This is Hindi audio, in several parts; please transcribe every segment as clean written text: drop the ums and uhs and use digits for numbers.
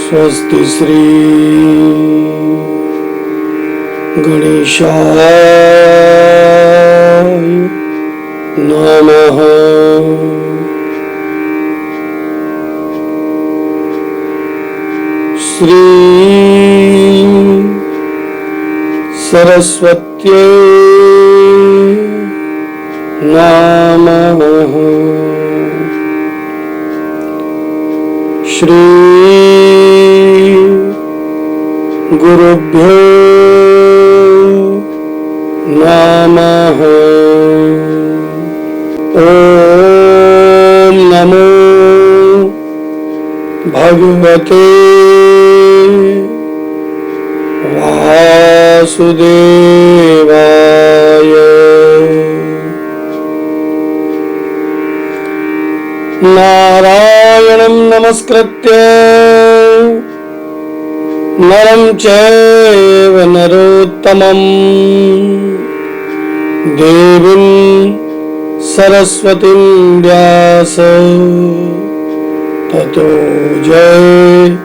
स्वस्ति श्री गणेशाय नमः। श्री सरस्वत्यै नमः। श्री गुरुभ्यो नमः। ओम नमो भगवते वासुदेवाय। नारायणं नमस्कृत्य नरं चैव नरोत्तमं देवीं सरस्वतीं व्यास ततो जयमुदीरयेत्।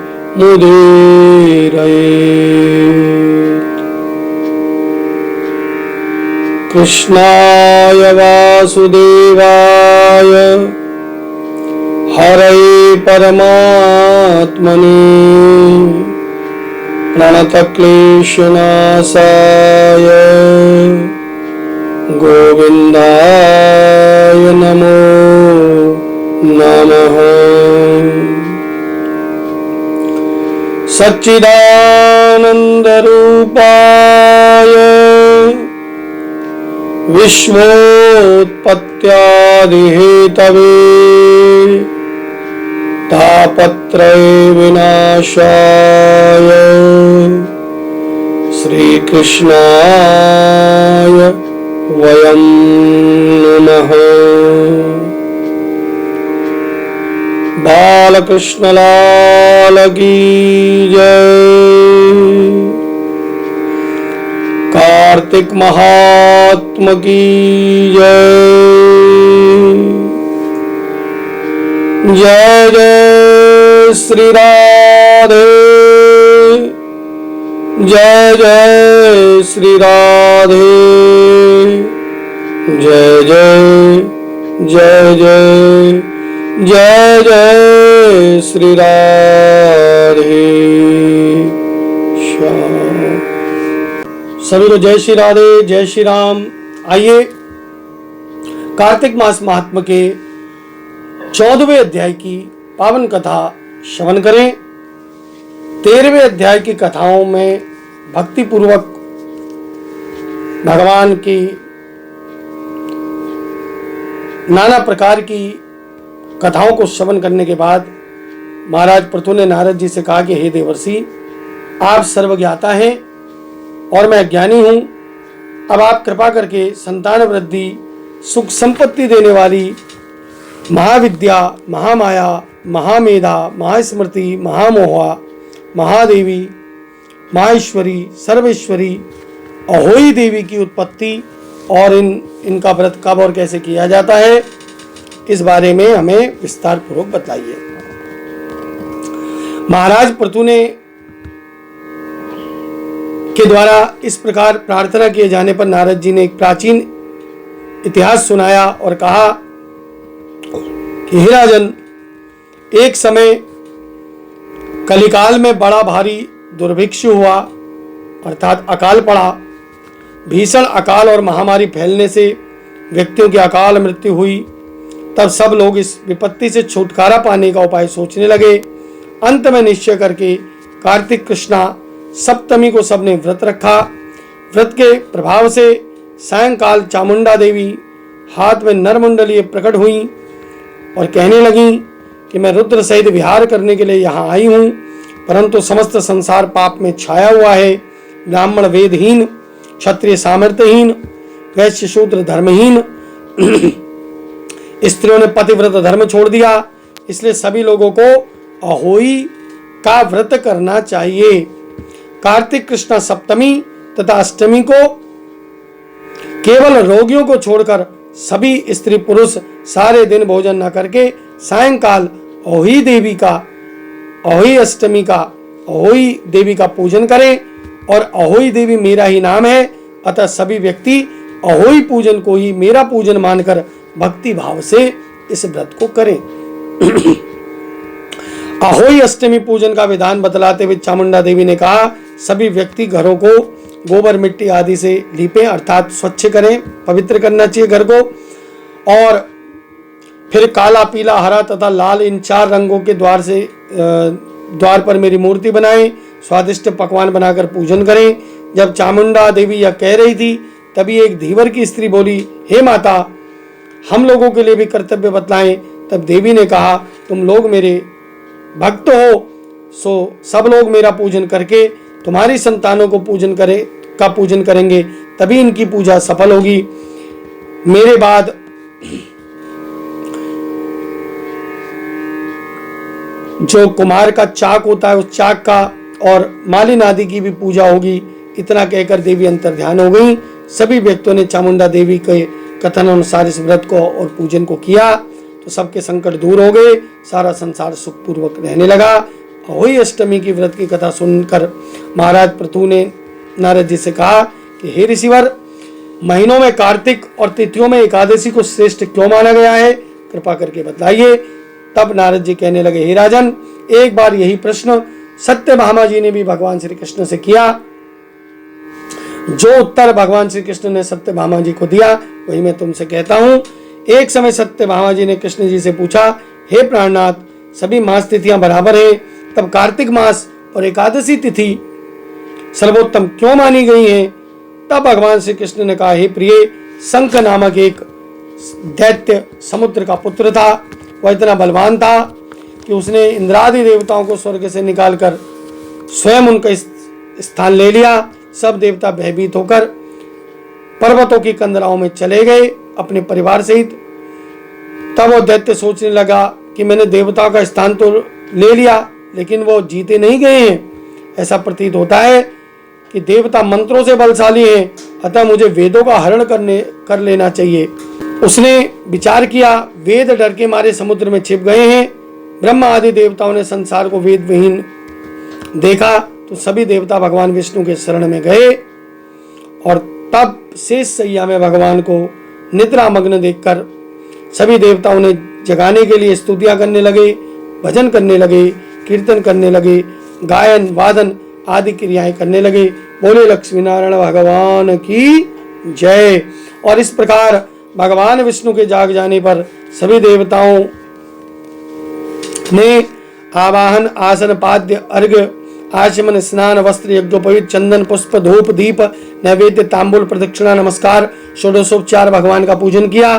कृष्णाय वासुदेवाय हरये परमात्मने प्रणतक्लेशनाशाय गोविन्दाय नमो नमः। सच्चिदानन्दरूपाय विश्वोत्पत्त्यादिहेतवे तापत्रय विनाशाय श्रीकृष्णाय वयं नमः। बालकृष्णलाल की जय। कार्तिक महात्मा की जय। जय जय श्री राधे। जय जय श्री राधे। जय जय जय जय जय जय श्री राधे श्याम। सभी को जय श्री राधे, जय श्री राम। आइए कार्तिक मास महात्म्य के 14वें अध्याय की पावन कथा श्रवण करें। 13वें अध्याय की कथाओं में भक्ति पूर्वक भगवान की नाना प्रकार की कथाओं को श्रवण करने के बाद महाराज पृथु ने नारद जी से कहा कि हे देवर्षि, आप सर्वज्ञाता हैं और मैं ज्ञानी हूं। अब आप कृपा करके संतान वृद्धि, सुख संपत्ति देने वाली महाविद्या, महामाया, महामेधा, महास्मृति, महामोहा, महादेवी, माहेश्वरी, सर्वेश्वरी, अहोई देवी की उत्पत्ति और इनका व्रत कब और कैसे किया जाता है, इस बारे में हमें विस्तार पूर्वक बताइए। महाराज पृथु ने के द्वारा इस प्रकार प्रार्थना किए जाने पर नारद जी ने एक प्राचीन इतिहास सुनाया और कहा कि हे राजन, एक समय कलिकाल में बड़ा भारी दुर्भिक्ष हुआ, अर्थात अकाल पड़ा। भीषण अकाल और महामारी फैलने से व्यक्तियों की अकाल मृत्यु हुई। तब सब लोग इस विपत्ति से छुटकारा पाने का उपाय सोचने लगे। अंत में निश्चय करके कार्तिक कृष्णा सप्तमी को सबने व्रत रखा। व्रत के प्रभाव से सायंकाल चामुंडा देवी हाथ में नरमुंडलीय प्रकट हुई और कहने लगी कि मैं रुद्र सहित विहार करने के लिए यहाँ आई हूँ, परंतु समस्त संसार पाप में छाया हुआ है। ब्राह्मण वेदहीन, क्षत्रिय सामर्थ्यहीन, वैश्य शूद्र धर्महीन, स्त्रियों ने पतिव्रत धर्म छोड़ दिया। इसलिए सभी लोगों को अहोई का व्रत करना चाहिए। कार्तिक कृष्ण सप्तमी तथा अष्टमी को केवल रोगियों को छोड़कर सभी स्त्री पुरुष सारे दिन भोजन न करके सायंकाल अहोई देवी का अहोई अष्टमी का, अहोई देवी का पूजन करें। और अहोई देवी मेरा ही नाम है, अतः सभी व्यक्ति अहोई पूजन को ही मेरा पूजन मानकर भक्ति भाव से इस व्रत को करें। अहोई अष्टमी पूजन का विधान बतलाते हुए चामुंडा देवी ने कहा, सभी व्यक्ति घरों को गोबर मिट्टी आदि से लीपें, अर्थात स्वच्छ करें, पवित्र करना चाहिए घर को। और फिर काला, पीला, हरा तथा लाल इन 4 रंगों के द्वार पर मेरी मूर्ति बनाएं, स्वादिष्ट पकवान बनाकर पूजन करें। जब चामुंडा देवी यह कह रही थी तभी एक धीवर की स्त्री बोली, हे माता, हम लोगों के लिए भी कर्तव्य बतलाएं। तब देवी ने कहा, तुम लोग मेरे भक्त हो, सो सब लोग मेरा पूजन करके तुम्हारी संतानों को पूजन करेंगे, तभी इनकी पूजा सफल होगी। मेरे बाद जो कुमार का चाक होता है उस चाक का और मालिन आदि की भी पूजा होगी। इतना कहकर देवी अंतर्ध्यान हो गई। सभी व्यक्तियों ने चामुंडा देवी के कथन अनुसार इस व्रत को और पूजन को किया तो सबके संकट दूर हो गए, सारा संसार सुखपूर्वक रहने लगा। अहोई अष्टमी की व्रत की कथा सुनकर महाराज पृथु ने नारद जी से कहा कि हे ऋषिवर, महीनों में कार्तिक और तिथियों में एकादशी को श्रेष्ठ क्यों माना गया है, कृपा करके बताइए। तब नारद जी कहने लगे, हे राजन, एक बार यही प्रश्न सत्यभामा जी ने भी भगवान श्री कृष्ण से किया। जो उत्तर भगवान श्री कृष्ण ने सत्यभामा जी को दिया वही मैं तुमसे कहता हूँ। एक समय सत्यभामा जी ने कृष्ण जी से पूछा, हे प्राणनाथ, सभी मास तिथियां बराबर है, तब कार्तिक मास और एकादशी तिथि सर्वोत्तम क्यों मानी गई हैं? तब भगवान श्री कृष्ण ने कहा, हे प्रिय, शंख नामक एक दैत्य समुद्र का पुत्र था। वह इतना बलवान था कि उसने इंद्रादि देवताओं को स्वर्ग से निकालकर स्वयं उनका स्थान ले लिया। सब देवता भयभीत होकर पर्वतों की कंदराओं में चले गए अपने परिवार सहित। तब वो दैत्य सोचने लगा कि मैंने देवताओं का स्थान तो ले लिया, लेकिन वो जीते नहीं गए हैं। ऐसा प्रतीत होता है कि देवता मंत्रों से बलशाली हैं, अतः मुझे वेदों का हरण कर लेना चाहिए। उसने विचार किया, वेद डर के मारे समुद्र में छिप गए हैं। ब्रह्मा आदि देवताओं ने संसार को वेद विहीन देखा तो सभी देवता भगवान विष्णु के शरण में गए और तब शेष सैया में भगवान को निद्रा मग्न देखकर सभी देवताओं ने जगाने के लिए स्तुतियां करने लगे, भजन करने लगे, कीर्तन करने लगे, गायन वादन आदि क्रियाएं करने लगे। बोले लक्ष्मी नारायण भगवान की जय। और इस प्रकार भगवान विष्णु के जाग जाने पर सभी देवताओं ने आवाहन, आसन, पाद्य, अर्घ्य, आचमन, स्नान, वस्त्र, यज्ञोपवीत, चंदन, पुष्प, धूप, दीप, नैवेद्य, तांबूल, प्रदक्षिणा, नमस्कार, षोडशोपचार भगवान का पूजन किया।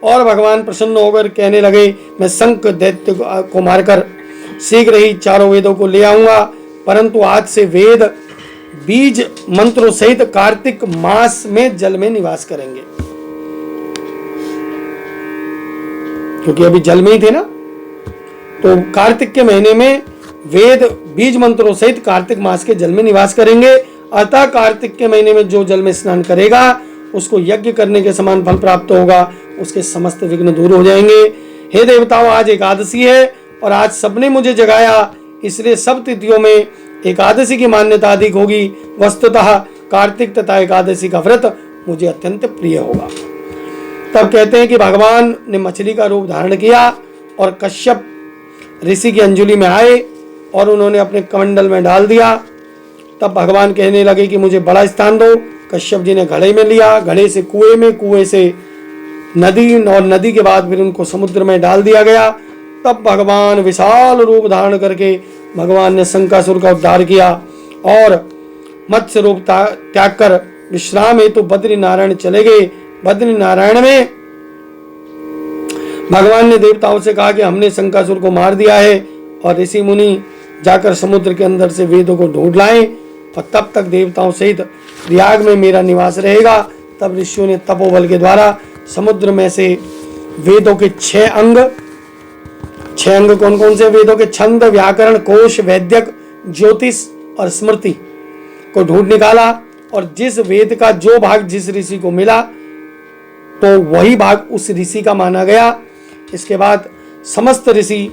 और भगवान प्रसन्न होकर कहने लगे, मैं शंख दैत्य को मारकर शीघ्र ही 4 वेदों को ले आऊंगा, परंतु आज से वेद बीज मंत्रों सहित कार्तिक मास में जल में निवास करेंगे। क्योंकि अभी जल में ही थे ना, तो कार्तिक के महीने में वेद बीज मंत्रों सहित कार्तिक मास के जल में निवास करेंगे। अतः कार्तिक के महीने में जो जल में स्नान करेगा उसको यज्ञ करने के समान फल प्राप्त होगा, उसके समस्त विघ्न दूर हो जाएंगे। हे देवताओं, आज एकादशी है और आज सबने मुझे जगाया, इसलिए सब तिथियों में एकादशी की मान्यता अधिक होगी। वस्तुतः कार्तिक तथा एकादशी का व्रत मुझे अत्यंत प्रिय होगा। तब कहते हैं कि भगवान ने मछली का रूप धारण किया और कश्यप ऋषि की अंजुलि में आए और उन्होंने अपने कमंडल में डाल दिया। तब भगवान कहने लगे कि मुझे बड़ा स्थान दो। कश्यप जी ने घड़े में लिया, घड़े से कुएं में, कुएं से नदी और नदी के बाद फिर उनको समुद्र में डाल दिया गया। तब भगवान विशाल रूप धारण करके भगवान ने शंकासुर का उद्धार किया और मत्स्य रूप त्याग कर विश्राम हेतु बद्री नारायण चले गए। बद्री नारायण में भगवान ने देवताओं से कहा कि हमने शंकासुर को मार दिया है और ऋषि मुनि जाकर समुद्र के अंदर से वेदों को ढूंढ लाएं और तब तक देवताओं सहित प्रयाग में मेरा निवास रहेगा। तब ऋषियों ने तपोबल के द्वारा समुद्र में से वेदों के 6 अंग कौन कौन से? वेदों के छंद, व्याकरण, कोश, वैद्यक, ज्योतिष और स्मृति को ढूंढ निकाला और जिस वेद का जो भाग जिस ऋषि को मिला तो वही भाग उस ऋषि का माना गया। इसके बाद समस्त ऋषि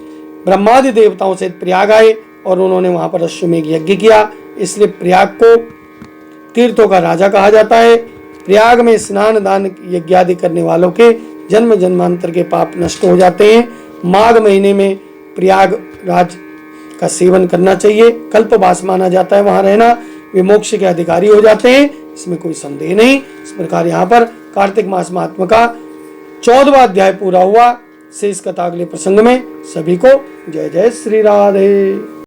ब्रह्मादि देवताओं से प्रयाग आए और उन्होंने वहां पर अश्वमेघ यज्ञ किया। इसलिए प्रयाग को तीर्थों का राजा कहा जाता है। प्रयाग में स्नान दान यज्ञ आदि करने वालों के जन्म जन्मांतर के पाप नष्ट हो जाते हैं। माघ महीने में प्रयागराज का सेवन करना चाहिए। कल्पवास माना जाता है वहां रहना, वे मोक्ष के अधिकारी हो जाते हैं, इसमें कोई संदेह नहीं। इस प्रकार यहाँ पर कार्तिक मास महात्मा का 14वां अध्याय पूरा हुआ। शेष कथा अगले प्रसंग में। सभी को जय जय श्री राधे।